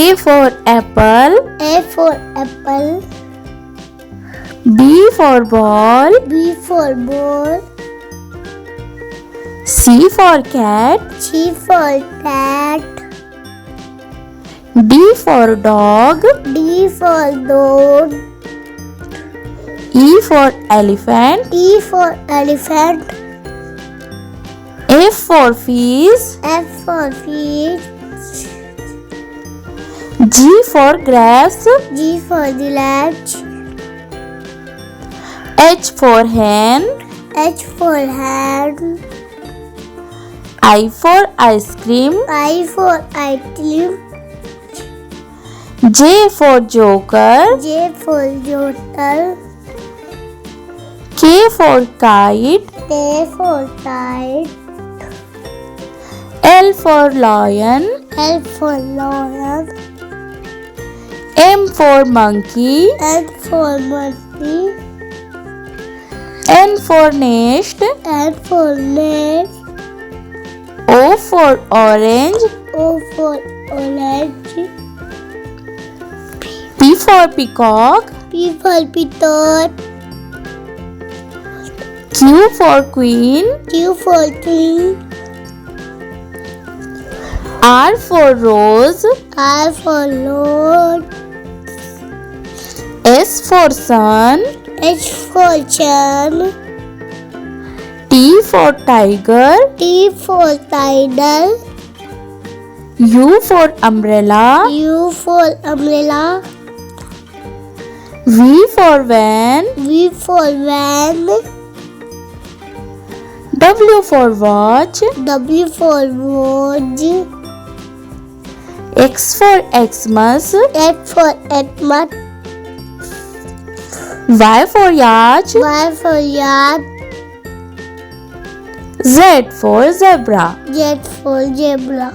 A for apple. A for apple. B for ball. B for ball. C for cat. C for cat. D for dog. D for dog. E for elephant. E for elephant. F for fish. F for fish. G for grapes. G for village. H for hen. H for hand. I for ice cream. I for ice cream. J for joker. J for joker. K for kite. K for kite. L for lion. L for lion. M for monkey. N for monkey. N for nest. N for net. O for orange. O for orange. P for peacock. P for peacock. Q for queen. Q for queen. R for rose. R for lord. S for sun. H for sun. T for tiger. T for tiger. U for umbrella. U for umbrella. V for van. V for van. W for watch. W for watch. X for Xmas. X for Xmas. Y for yacht. Y for yacht. Z for zebra. Z for zebra.